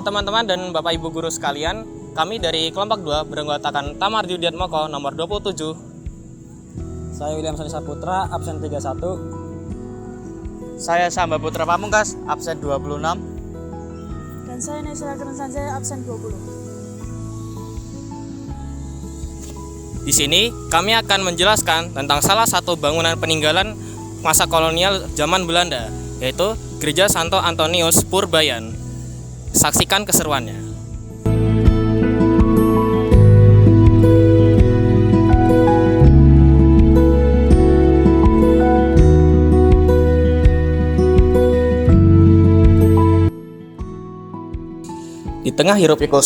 teman-teman dan Bapak Ibu guru sekalian, kami dari kelompok 2 beranggotakan Tamardi Diatmoko nomor 27. Saya William Soni Saputra, absen 31. Saya Samba Putra Pamungkas, absen 26. Dan saya Nesra Keren Sanjaya, absen 20. Di sini kami akan menjelaskan tentang salah satu bangunan peninggalan masa kolonial zaman Belanda, yaitu Gereja Santo Antonius Purbayan. Saksikan keseruannya. Di tengah hiruk-pikuk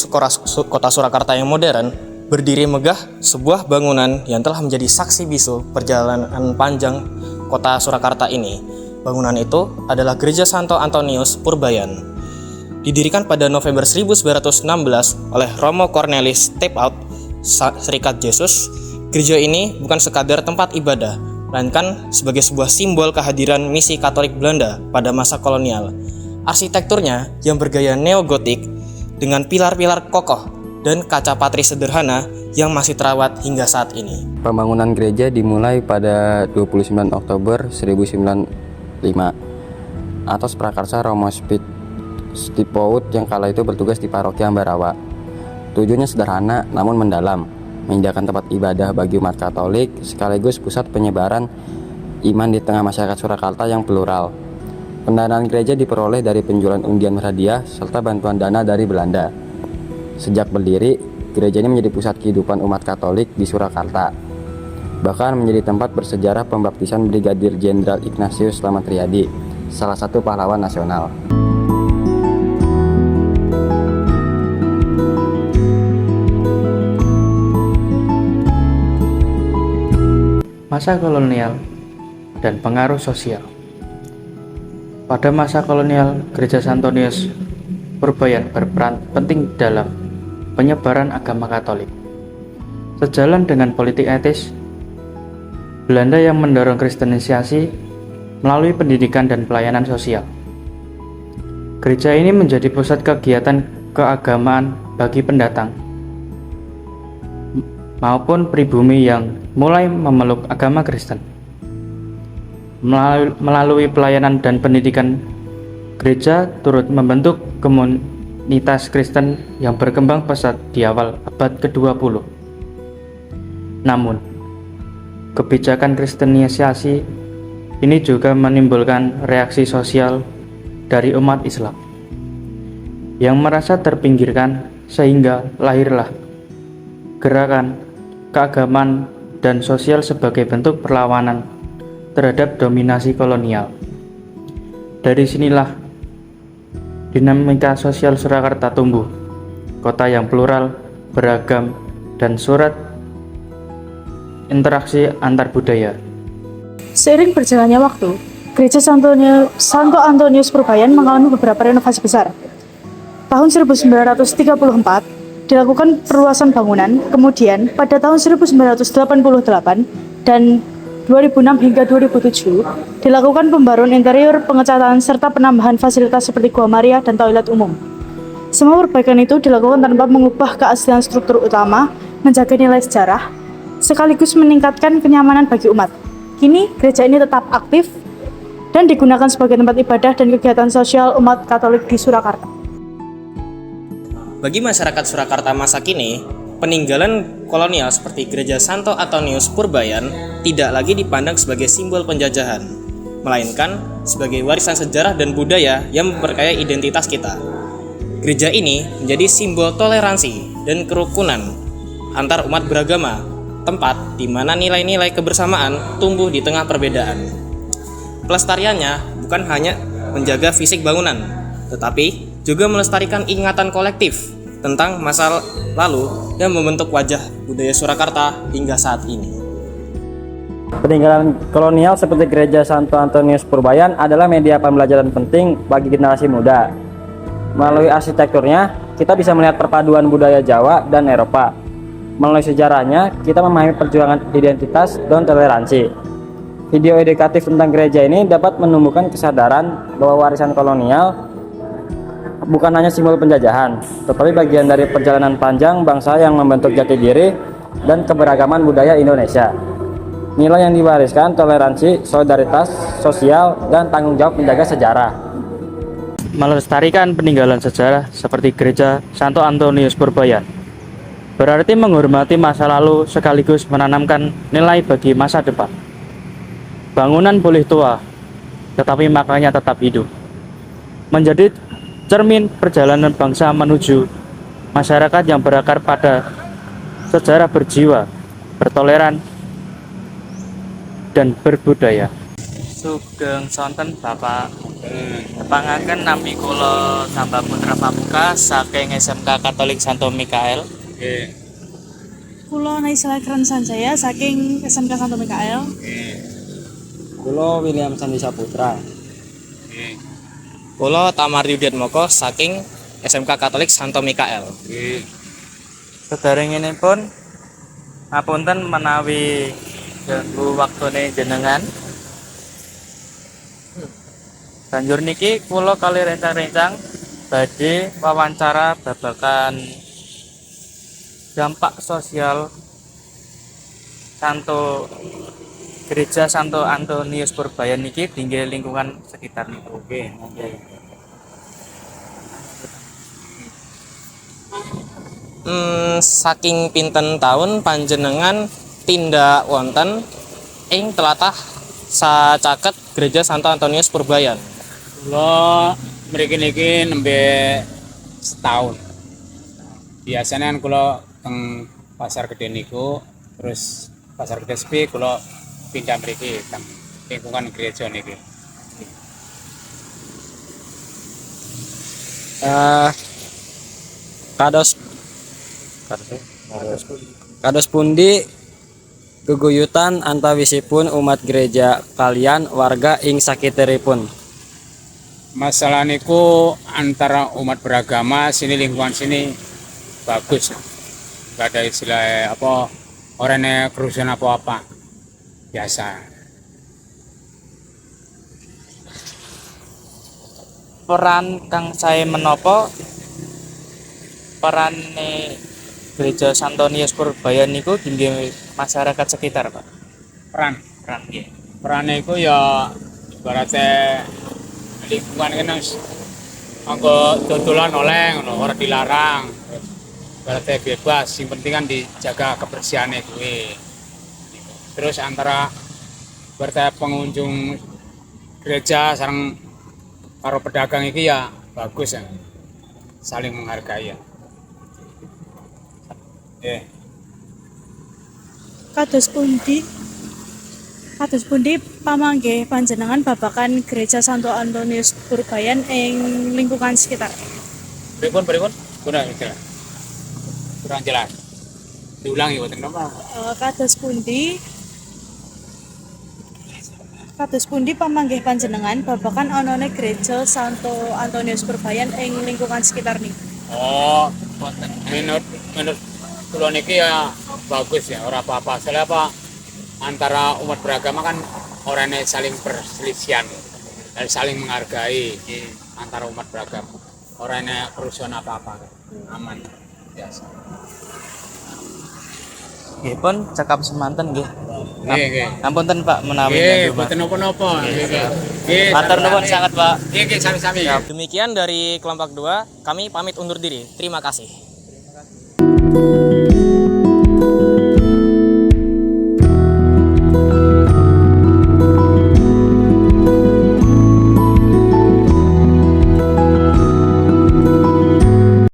kota Surakarta yang modern, berdiri megah sebuah bangunan yang telah menjadi saksi bisu perjalanan panjang kota Surakarta ini. Bangunan itu adalah Gereja Santo Antonius Purbayan. Didirikan pada November 1916 oleh Romo Cornelis Stephout, Serikat Yesus, gereja ini bukan sekadar tempat ibadah, melainkan sebagai sebuah simbol kehadiran misi Katolik Belanda pada masa kolonial. Arsitekturnya yang bergaya neogotik dengan pilar-pilar kokoh dan kaca patri sederhana yang masih terawat hingga saat ini. Pembangunan gereja dimulai pada 29 Oktober 1905 atas prakarsa Romo Stephout yang kala itu bertugas di paroki Ambarawa. Tujuannya sederhana namun mendalam, menyediakan tempat ibadah bagi umat Katolik sekaligus pusat penyebaran iman di tengah masyarakat Surakarta yang plural. Pendanaan gereja diperoleh dari penjualan undian hadiah serta bantuan dana dari Belanda. Sejak berdiri, gereja ini menjadi pusat kehidupan umat Katolik di Surakarta. Bahkan menjadi tempat bersejarah pembaptisan Brigadir Jenderal Ignatius Slamet Riyadi, salah satu pahlawan nasional. Masa kolonial dan pengaruh sosial. Pada masa kolonial, Gereja Santo Antonius Purbayan berperan penting dalam penyebaran agama Katolik. Sejalan dengan politik etis Belanda yang mendorong kristenisasi melalui pendidikan dan pelayanan sosial. Gereja ini menjadi pusat kegiatan keagamaan bagi pendatang maupun pribumi yang mulai memeluk agama Kristen. Melalui pelayanan dan pendidikan, gereja turut membentuk komunitas Kristen yang berkembang pesat di awal abad ke-20. Namun, kebijakan kristenisasi ini juga menimbulkan reaksi sosial dari umat Islam yang merasa terpinggirkan, sehingga lahirlah gerakan keagamaan dan sosial sebagai bentuk perlawanan terhadap dominasi kolonial. Dari sinilah dinamika sosial Surakarta tumbuh, kota yang plural, beragam, dan surat interaksi antar budaya. Seiring berjalannya waktu, Gereja Santo Antonius Purbayan mengalami beberapa renovasi besar. Tahun 1934 dilakukan perluasan bangunan, kemudian pada tahun 1988 dan 2006 hingga 2007 dilakukan pembaruan interior, pengecatan, serta penambahan fasilitas seperti gua Maria dan toilet umum. Semua perbaikan itu dilakukan tanpa mengubah keaslian struktur utama, menjaga nilai sejarah, sekaligus meningkatkan kenyamanan bagi umat. Kini, gereja ini tetap aktif dan digunakan sebagai tempat ibadah dan kegiatan sosial umat Katolik di Surakarta. Bagi masyarakat Surakarta masa kini, peninggalan kolonial seperti Gereja Santo Antonius Purbayan tidak lagi dipandang sebagai simbol penjajahan, melainkan sebagai warisan sejarah dan budaya yang memperkaya identitas kita. Gereja ini menjadi simbol toleransi dan kerukunan antar umat beragama, tempat di mana nilai-nilai kebersamaan tumbuh di tengah perbedaan. Pelestariannya bukan hanya menjaga fisik bangunan, tetapi juga melestarikan ingatan kolektif tentang masa lalu yang membentuk wajah budaya Surakarta hingga saat ini. Peninggalan kolonial seperti Gereja Santo Antonius Purbayan adalah media pembelajaran penting bagi generasi muda. Melalui arsitekturnya, kita bisa melihat perpaduan budaya Jawa dan Eropa. Melalui sejarahnya, kita memahami perjuangan identitas dan toleransi. Video edukatif tentang gereja ini dapat menumbuhkan kesadaran bahwa warisan kolonial bukan hanya simbol penjajahan, tetapi bagian dari perjalanan panjang bangsa yang membentuk jati diri dan keberagaman budaya Indonesia. Nilai yang diwariskan toleransi, solidaritas, sosial, dan tanggung jawab menjaga sejarah. Melestarikan peninggalan sejarah seperti Gereja Santo Antonius Purbayan berarti menghormati masa lalu sekaligus menanamkan nilai bagi masa depan. Bangunan boleh tua, tetapi maknanya tetap hidup. Menjadi cermin perjalanan bangsa menuju masyarakat yang berakar pada sejarah, berjiwa, bertoleran, dan berbudaya. Sugeng sonten Bapak. Pangaken nami kula Samba Putra Pamungkas saking SMK Katolik Santo Mikael. Kulo Naisela Keren Sanjaya saking SMK Santo Mikael. Kulo William Sandi Saputra. Kulo Tamar Yudiatmoko saking SMK Katolik Santo Mikael. Sederenginipun ngapunten menawi ganggu waktune jenengan. Banjur niki kula kali rencang-rencang badhe wawancara babakan dampak sosial Gereja Santo Antonius Purbayan niki tinggi lingkungan sekitar niku. Oke. Saking pinten tahun panjenengan tindak wonten ing tlatah sacaket Gereja Santo Antonius Purbayan? Kula mriki niki nembe setahun. Biasanya kan kula teng Pasar Gede niku, terus Pasar Gede sepi kula pindah mriki teng lingkungan gereja niki. Kados pundi geguyutan antawisipun umat gereja kalian warga ing sakiteripun? Masalah niku antara umat beragama sini, lingkungan sini bagus. Gak ada istilah apa orangnya kerusuhan apa biasa. Peran kang saya menopo peran Gereja Santo Antonius Purbayan niku tinggi masyarakat sekitar, Pak. Peran Nggih. perannya itu ya ibaratnya lingkungan kan anggo dodolan oleh ngono ora dilarang. Ibaratnya bebas, yang penting kan dijaga kebersihannya kuwi. Terus antara ibaratnya pengunjung gereja sareng karo pedagang iki ya bagus ya. Saling menghargai ya. Kados pundi pamanggih panjenengan babakan Gereja Santo Antonius Purbayan ing lingkungan sekitar? Pripun? Kurang jelas. Diulangi boten napa? Kados pundi pamanggih panjenengan babakan anane Gereja Santo Antonius Purbayan ing lingkungan sekitar nih? Oh, menurut kula niki ya bagus ya, ora apa-apa. Soalnya apa? Antara umat beragama kan orangnya saling perselisihan dan saling menghargai antara umat beragama. Orangnya kerusuhan apa-apa, aman biasa. Nggih pun cekap semanten nggih. Nggih. Ngapunten Pak menawi Nggih, ganggu, Pak. boten napa-napa. Nggih. Matur nuwun sangat, Pak. Nggih, sami-sami. Demikian dari kelompok 2, kami pamit undur diri. Terima kasih.